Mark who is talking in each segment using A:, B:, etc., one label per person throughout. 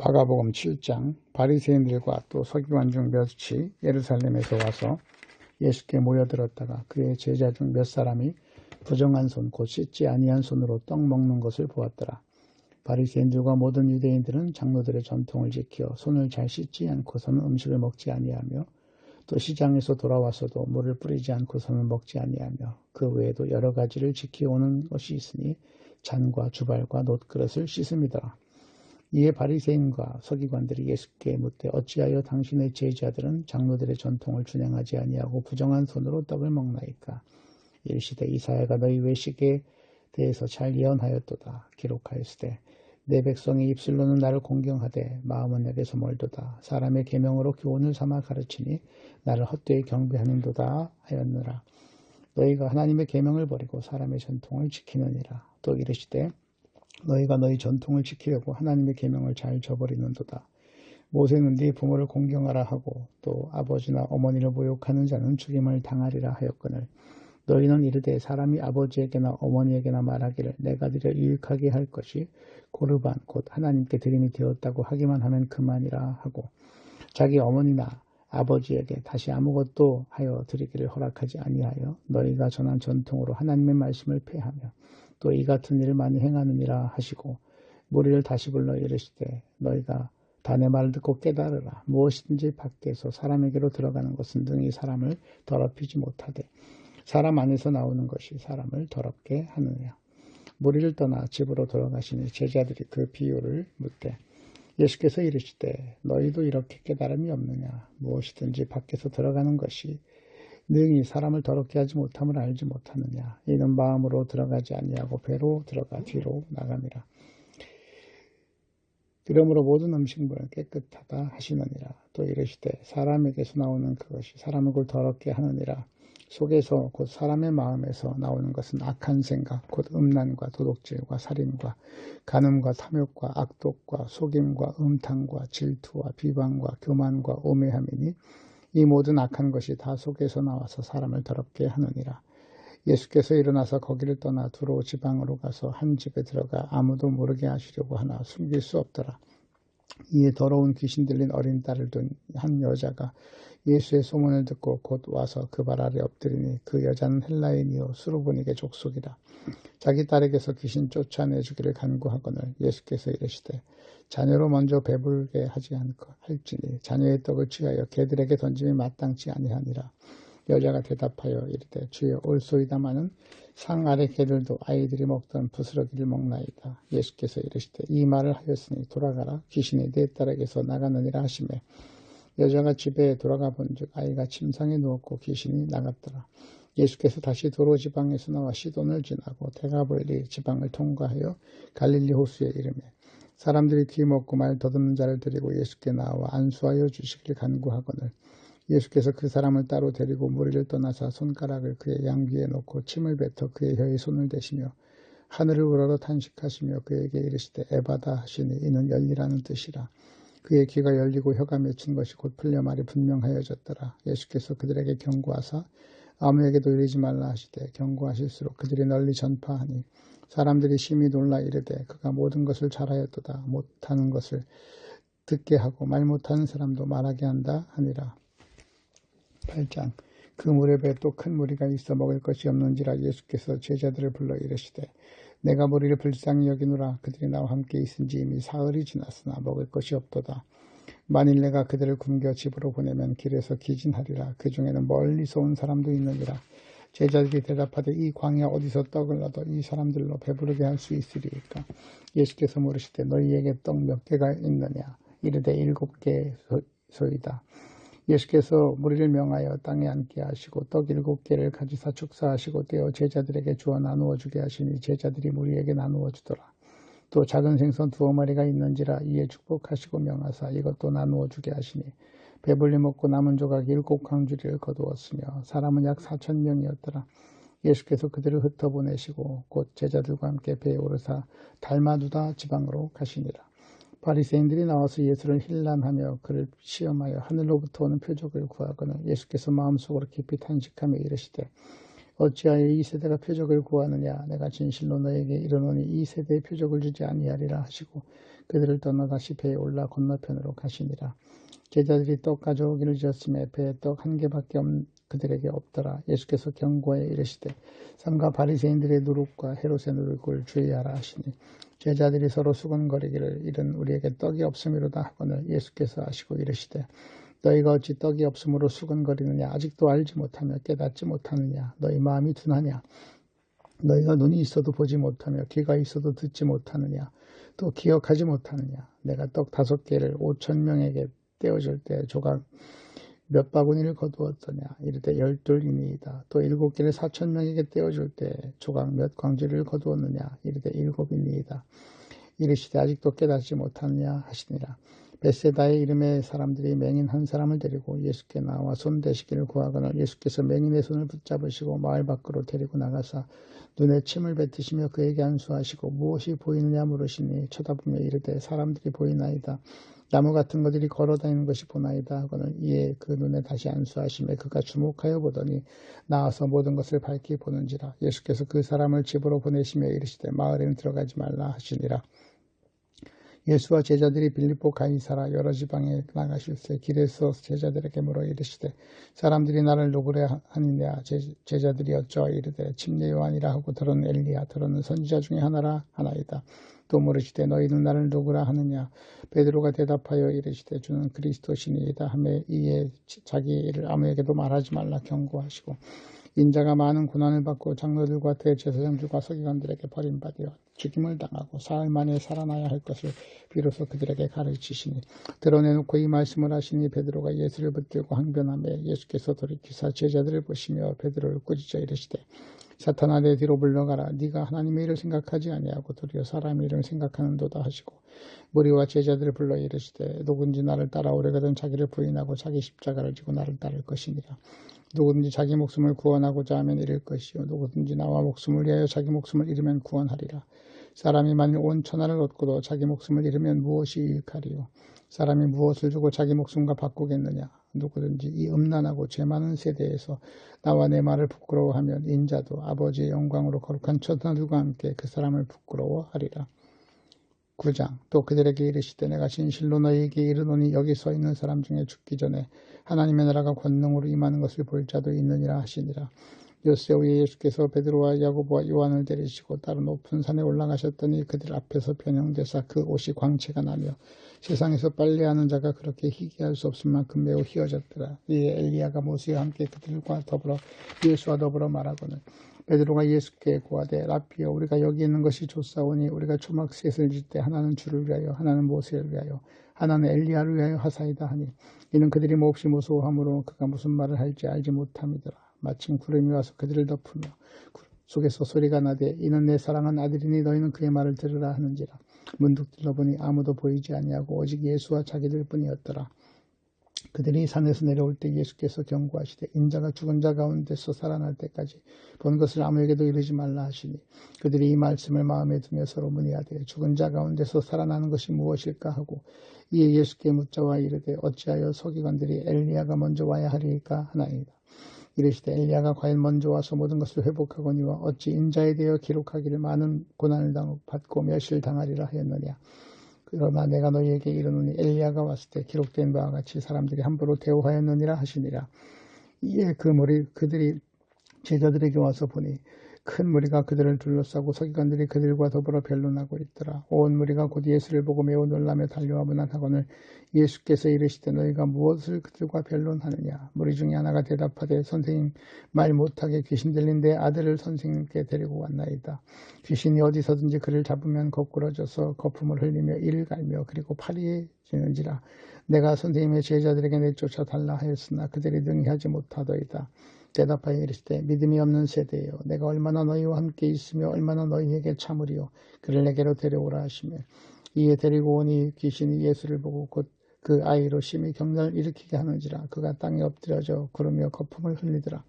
A: 마가복음 7장. 바리새인들과 또 서기관 중 몇이 예루살렘에서 와서 예수께 모여들었다가 그의 제자 중 몇 사람이 부정한 손 곧 씻지 아니한 손으로 떡 먹는 것을 보았더라. 바리새인들과 모든 유대인들은 장로들의 전통을 지켜 손을 잘 씻지 않고서는 음식을 먹지 아니하며 또 시장에서 돌아와서도 물을 뿌리지 않고서는 먹지 아니하며 그 외에도 여러 가지를 지켜오는 것이 있으니 잔과 주발과 놋그릇을 씻음이더라. 이에 바리새인과 서기관들이 예수께 묻되 어찌하여 당신의 제자들은 장로들의 전통을 준행하지 아니하고 부정한 손으로 떡을 먹나이까. 이르시되 이사야가 너희 외식에 대해서 잘 예언하였도다. 기록하였으되 내 백성이 입술로는 나를 공경하되 마음은 내게서 멀도다. 사람의 계명으로 교훈을 삼아 가르치니 나를 헛되이 경배하는도다 하였느라. 너희가 하나님의 계명을 버리고 사람의 전통을 지키느니라. 또 이르시되 너희가 너희 전통을 지키려고 하나님의 계명을 잘 저버리는도다. 모세는 네 부모를 공경하라 하고 또 아버지나 어머니를 모욕하는 자는 죽임을 당하리라 하였거늘 너희는 이르되 사람이 아버지에게나 어머니에게나 말하기를 내가 드려 유익하게 할 것이 고르반 곧 하나님께 드림이 되었다고 하기만 하면 그만이라 하고 자기 어머니나 아버지에게 다시 아무것도 하여 드리기를 허락하지 아니하여 너희가 전한 전통으로 하나님의 말씀을 폐하며 또 이 같은 일을 많이 행하느니라 하시고 무리를 다시 불러 이르시되 너희가 다 내 말을 듣고 깨달으라. 무엇이든지 밖에서 사람에게로 들어가는 것은 능히 사람을 더럽히지 못하되 사람 안에서 나오는 것이 사람을 더럽게 하느냐. 무리를 떠나 집으로 돌아가시니 제자들이 그 비유를 묻되 예수께서 이르시되 너희도 이렇게 깨달음이 없느냐. 무엇이든지 밖에서 들어가는 것이 능히 사람을 더럽게 하지 못함을 알지 못하느냐. 이는 마음으로 들어가지 아니하고 배로 들어가 뒤로 나감이라. 그러므로 모든 음식물은 깨끗하다 하시느니라. 또 이르시되 사람에게서 나오는 그것이 사람을 곧 더럽게 하느니라. 속에서 곧 사람의 마음에서 나오는 것은 악한 생각 곧 음란과 도둑질과 살인과 간음과 탐욕과 악독과 속임과 음탕과 질투와 비방과 교만과 오매함이니 이 모든 악한 것이 다 속에서 나와서 사람을 더럽게 하느니라. 예수께서 일어나서 거기를 떠나 두로 지방으로 가서 한 집에 들어가 아무도 모르게 하시려고 하나 숨길 수 없더라. 이에 더러운 귀신 들린 어린 딸을 둔 한 여자가 예수의 소문을 듣고 곧 와서 그 발 아래 엎드리니 그 여자는 헬라인이요 수르보닉의 족속이라. 자기 딸에게서 귀신 쫓아내주기를 간구하거늘 예수께서 이르시되 자녀로 먼저 배불게 하지 않고 할지니 자녀의 떡을 취하여 개들에게 던짐이 마땅치 아니하니라. 여자가 대답하여 이르되 주여 올소이다마는 상 아래 개들도 아이들이 먹던 부스러기를 먹나이다. 예수께서 이르시되 이 말을 하였으니 돌아가라. 귀신이 내 딸에게서 나가느니라 하시매 여자가 집에 돌아가 본즉 아이가 침상에 누웠고 귀신이 나갔더라. 예수께서 다시 도로 지방에서 나와 시돈을 지나고 데가볼리 지방을 통과하여 갈릴리 호수에 이르매 사람들이 귀 먹고 말 더듬는 자를 데리고 예수께 나와 안수하여 주시기를 간구하거늘 예수께서 그 사람을 따로 데리고 무리를 떠나사 손가락을 그의 양귀에 놓고 침을 뱉어 그의 혀에 손을 대시며 하늘을 우러러 탄식하시며 그에게 이르시되 에바다 하시니 이는 열리라는 뜻이라. 그의 귀가 열리고 혀가 맺힌 것이 곧 풀려 말이 분명하여졌더라. 예수께서 그들에게 경고하사 아무에게도 이르지 말라 하시되 경고하실수록 그들이 널리 전파하니 사람들이 심히 놀라 이르되 그가 모든 것을 잘하였도다. 못하는 것을 듣게 하고 말 못하는 사람도 말하게 한다 하니라. 8장. 그 무렵에 또 큰 무리가 있어 먹을 것이 없는지라 예수께서 제자들을 불러 이르시되 내가 무리를 불쌍히 여기노라. 그들이 나와 함께 있은지 이미 사흘이 지났으나 먹을 것이 없도다. 만일 내가 그들을 굶겨 집으로 보내면 길에서 기진하리라. 그 중에는 멀리서 온 사람도 있느니라. 제자들이 대답하되 이 광야 어디서 떡을 얻어 이 사람들로 배부르게 할 수 있으리이까. 예수께서 물으시되 너희에게 떡 몇 개가 있느냐. 이르되 7개소이다. 예수께서 무리를 명하여 땅에 앉게 하시고 떡 7개를 가지사 축사하시고 떼어 제자들에게 주어 나누어 주게 하시니 제자들이 무리에게 나누어 주더라. 또 작은 생선 2마리가 있는지라 이에 축복하시고 명하사 이것도 나누어 주게 하시니 배불리 먹고 남은 조각 7광주리를 거두었으며 사람은 약 4,000명이었더라. 예수께서 그들을 흩어보내시고 곧 제자들과 함께 배에 오르사 달마누다 지방으로 가시니라. 바리새인들이 나와서 예수를 힐난하며 그를 시험하여 하늘로부터 오는 표적을 구하거늘 예수께서 마음속으로 깊이 탄식하며 이르시되 어찌하여 이 세대가 표적을 구하느냐. 내가 진실로 너에게 이르노니 이 세대에 표적을 주지 아니하리라 하시고 그들을 떠나 다시 배에 올라 건너편으로 가시니라. 제자들이 떡 가져오기를 지었음에 배에 떡 한 개밖에 그들에게 없더라. 예수께서 경고하여 이르시되 삼가 바리새인들의 누룩과 헤롯의 누룩을 주의하라 하시니 제자들이 서로 수군거리기를 이른 우리에게 떡이 없음이로다 하거늘 예수께서 아시고 이르시되 너희가 어찌 떡이 없음으로 수군거리느냐. 아직도 알지 못하며 깨닫지 못하느냐. 너희 마음이 둔하냐. 너희가 눈이 있어도 보지 못하며 귀가 있어도 듣지 못하느냐. 또 기억하지 못하느냐. 내가 떡 5개를 5,000명에게 떼어줄 때 조각 몇 바구니를 거두었더냐. 이르되 12이니이다. 또 7개를 4,000명에게 떼어줄 때 조각 몇 광주를 거두었느냐. 이르되 7이니이다. 이르시되 아직도 깨닫지 못하느냐 하시니라. 벳세다의 이름의 사람들이 맹인 한 사람을 데리고 예수께 나와 손 대시기를 구하거늘 예수께서 맹인의 손을 붙잡으시고 마을 밖으로 데리고 나가사 눈에 침을 뱉으시며 그에게 안수하시고 무엇이 보이느냐 물으시니 쳐다보며 이르되 사람들이 보이나이다. 나무 같은 것들이 걸어다니는 것이 보나이다 하고는 이에 그 눈에 다시 안수하시며 그가 주목하여 보더니 나와서 모든 것을 밝히 보는지라. 예수께서 그 사람을 집으로 보내시며 이르시되 마을에는 들어가지 말라 하시니라. 예수와 제자들이 빌립보 가이사라 여러 지방에 나가실새 길에서 제자들에게 물어 이르시되 사람들이 나를 누구라 하느냐. 제자들이 어쩌어 이르되 침례 요한이라 하고 더러는 엘리야 더러는 선지자 중에 하나라 하나이다. 또 물으시되 너희는 나를 누구라 하느냐. 베드로가 대답하여 이르시되 주는 그리스도시니이다 하매 이에 자기 일을 아무에게도 말하지 말라 경고하시고 인자가 많은 고난을 받고 장로들과 대제사장들과 서기관들에게 버림받아 죽임을 당하고 사흘 만에 살아나야 할 것을 비로소 그들에게 가르치시니 드러내놓고 이 말씀을 하시니 베드로가 예수를 붙들고 항변하며 예수께서 돌이키사 제자들을 보시며 베드로를 꾸짖어 이르시되 사탄아 내 뒤로 물러가라. 네가 하나님의 일을 생각하지 아니하고 도리어 사람의 일을 생각하는도다 하시고 무리와 제자들을 불러 이르시되 누군지 나를 따라오려거든 자기를 부인하고 자기 십자가를 지고 나를 따를 것이니라. 누구든지 자기 목숨을 구원하고자 하면 잃을 것이요 누구든지 나와 목숨을 위하여 자기 목숨을 잃으면 구원하리라. 사람이 만일 온 천하를 얻고도 자기 목숨을 잃으면 무엇이 유익하리요. 사람이 무엇을 주고 자기 목숨과 바꾸겠느냐. 누구든지 이 음란하고 죄 많은 세대에서 나와 내 말을 부끄러워하면 인자도 아버지의 영광으로 거룩한 천사들과 함께 그 사람을 부끄러워하리라. 9장 또 그들에게 이르시되 내가 진실로 너희에게 이르노니 여기 서 있는 사람 중에 죽기 전에 하나님의 나라가 권능으로 임하는 것을 볼 자도 있느니라 하시니라. 엿새 후에 예수께서 베드로와 야고보와 요한을 데리시고 다른 높은 산에 올라가셨더니 그들 앞에서 변형되사 그 옷이 광채가 나며 세상에서 빨래하는 자가 그렇게 희귀할 수 없을 만큼 매우 희어졌더라. 이에 엘리야가 모세와 함께 그들과 더불어 예수와 더불어 말하거늘 베드로가 예수께 고하되 라피여 우리가 여기 있는 것이 좋사오니 우리가 초막셋을 질 때 하나는 주를 위하여 하나는 모세를 위하여 하나는 엘리야를 위하여 하사이다 하니 이는 그들이 몹시 무서워하므로 그가 무슨 말을 할지 알지 못함이더라. 마침 구름이 와서 그들을 덮으며 구름 속에서 소리가 나되 이는 내 사랑한 아들이니 너희는 그의 말을 들으라 하는지라. 문득 들러보니 아무도 보이지 아니하고 오직 예수와 자기들 뿐이었더라. 그들이 산에서 내려올 때 예수께서 경고하시되 인자가 죽은 자 가운데서 살아날 때까지 본 것을 아무에게도 이르지 말라 하시니 그들이 이 말씀을 마음에 두며 서로 문의하되 죽은 자 가운데서 살아나는 것이 무엇일까 하고 이에 예수께 묻자와 이르되 어찌하여 서기관들이 엘리야가 먼저 와야 하리이까 하나이다. 이르시되 엘리야가 과연 먼저 와서 모든 것을 회복하거니와 어찌 인자에 대하여 기록하기를 많은 고난을 받고 멸시를 당하리라 하였느냐. 그러나 내가 너희에게 이르노니 엘리야가 왔을 때 기록된 바와 같이 사람들이 함부로 대우하였느니라 하시니라. 이에 그들이 제자들에게 와서 보니 큰 무리가 그들을 둘러싸고 서기관들이 그들과 더불어 변론하고 있더라. 온 무리가 곧 예수를 보고 매우 놀라며 달려와 문안하거늘 예수께서 이르시되 너희가 무엇을 그들과 변론하느냐. 무리 중에 하나가 대답하되 선생님 말 못하게 귀신 들린 내 아들을 선생님께 데리고 왔나이다. 귀신이 어디서든지 그를 잡으면 거꾸러져서 거품을 흘리며 이를 갈며 그리고 파리해지는지라. 내가 선생님의 제자들에게 내쫓아 달라 하였으나 그들이 능히 하지 못하더이다. 대답하여 이르시되 믿음이 없는 세대여 내가 얼마나 너희와 함께 있으며 얼마나 너희에게 참으리요. 그를 내게로 데려오라 하시며 이에 데리고 오니 귀신이 예수를 보고 곧 그 아이로 심히 경련을 일으키게 하는지라. 그가 땅에 엎드려져 구르며 거품을 흘리더라.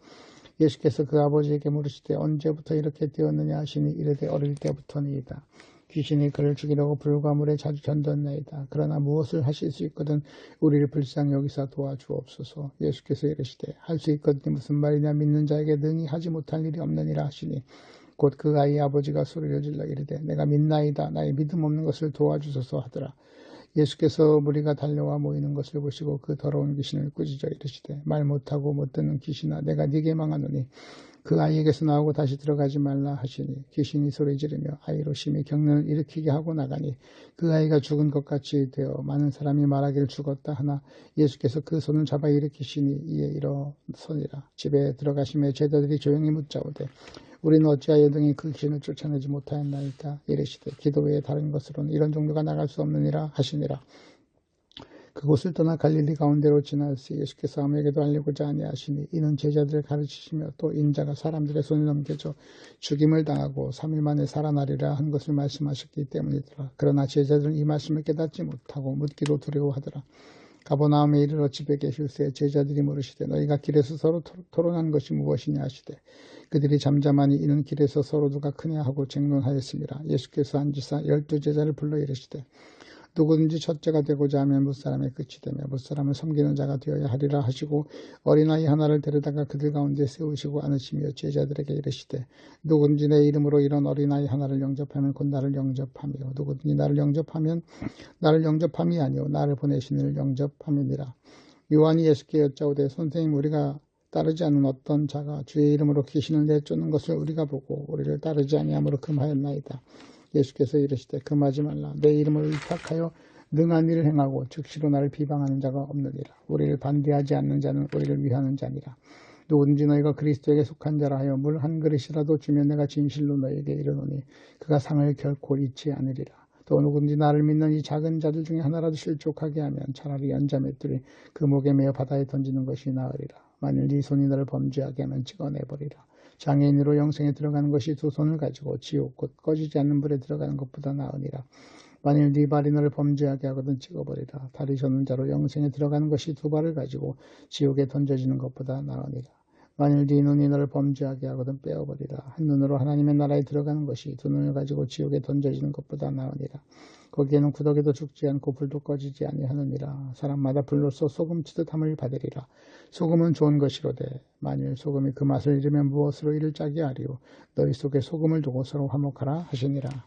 A: 예수께서 그 아버지에게 물으시되 언제부터 이렇게 되었느냐 하시니 이르되 어릴 때부터니이다. 귀신이 그를 죽이려고 불과 물에 자주 견뎠나이다. 그러나 무엇을 하실 수 있거든 우리를 불쌍히 여기서 도와주옵소서. 예수께서 이르시되 할 수 있거든이 무슨 말이냐 믿는 자에게 능히 하지 못할 일이 없느니라 하시니 곧 그 아이의 아버지가 소리를 질러 이르되 내가 믿나이다. 나의 믿음 없는 것을 도와주소서 하더라. 예수께서 무리가 달려와 모이는 것을 보시고 그 더러운 귀신을 꾸짖어 이르시되 말 못하고 못 듣는 귀신아 내가 네게 망하노니 그 아이에게서 나오고 다시 들어가지 말라 하시니 귀신이 소리 지르며 아이로 심히 경련을 일으키게 하고 나가니 그 아이가 죽은 것 같이 되어 많은 사람이 말하기를 죽었다 하나 예수께서 그 손을 잡아 일으키시니 이에 일어서니라. 집에 들어가시며 제자들이 조용히 묻자오되 우리는 어찌하여 등이 그 귀신을 쫓아내지 못하였나이까. 이르시되 기도 외에 다른 것으로는 이런 종류가 나갈 수 없느니라 하시니라. 그곳을 떠나 갈릴리 가운데로 지나서 예수께서 아무에게도 알리고자 아니하시니 이는 제자들을 가르치시며 또 인자가 사람들의 손에 넘겨져 죽임을 당하고 3일 만에 살아나리라 한 것을 말씀하셨기 때문이더라. 그러나 제자들은 이 말씀을 깨닫지 못하고 묻기도 두려워하더라. 가버나움에 이르러 집에 계실새 제자들이 물으시되 너희가 길에서 서로 토론한 것이 무엇이냐 하시되 그들이 잠잠하니 이는 길에서 서로 누가 크냐 하고 쟁론하였습니다. 예수께서 앉으사 12 제자를 불러 이르시되 누구든지 첫째가 되고자 하면 무사람의 끝이 되며 무사람을 섬기는 자가 되어야 하리라 하시고 어린아이 하나를 데려다가 그들 가운데 세우시고 안으시며 제자들에게 이르시되 누구든지 내 이름으로 이런 어린아이 하나를 영접하면 곧 나를 영접하며 누구든지 나를 영접하면 나를 영접함이 아니오 나를 보내신 이를 영접함이니라. 요한이 예수께 여짜오되 선생님 우리가 따르지 않는 어떤 자가 주의 이름으로 귀신을 내쫓는 것을 우리가 보고 우리를 따르지 아니함으로 금하였나이다. 예수께서 이르시되 금하지 말라. 내 이름을 의탁하여 능한 일을 행하고 즉시로 나를 비방하는 자가 없느니라. 우리를 반대하지 않는 자는 우리를 위하는 자니라. 누구든지 너희가 그리스도에게 속한 자라 하여 물 한 그릇이라도 주면 내가 진실로 너희에게 이르노니 그가 상을 결코 잃지 않으리라. 또 누구든지 나를 믿는 이 작은 자들 중에 하나라도 실족하게 하면 차라리 연자맷돌이 그 목에 매어 바다에 던지는 것이 나으리라. 만일 네 손이 너를 범죄하게 하면 찍어내버리라. 장애인으로 영생에 들어가는 것이 두 손을 가지고 지옥 곧 꺼지지 않는 불에 들어가는 것보다 나으니라. 만일 네 발이 너를 범죄하게 하거든 찍어버리라. 다리 저는 자로 영생에 들어가는 것이 두 발을 가지고 지옥에 던져지는 것보다 나으니라. 만일 네 눈이 너를 범죄하게 하거든 빼어버리라. 한 눈으로 하나님의 나라에 들어가는 것이 두 눈을 가지고 지옥에 던져지는 것보다 나으니라. 거기에는 구더기도 죽지 않고 불도 꺼지지 아니하느니라. 사람마다 불로써 소금치듯 함을 받으리라. 소금은 좋은 것이로되 만일 소금이 그 맛을 잃으면 무엇으로 이를 짜게 하리요. 너희 속에 소금을 두고 서로 화목하라 하시니라.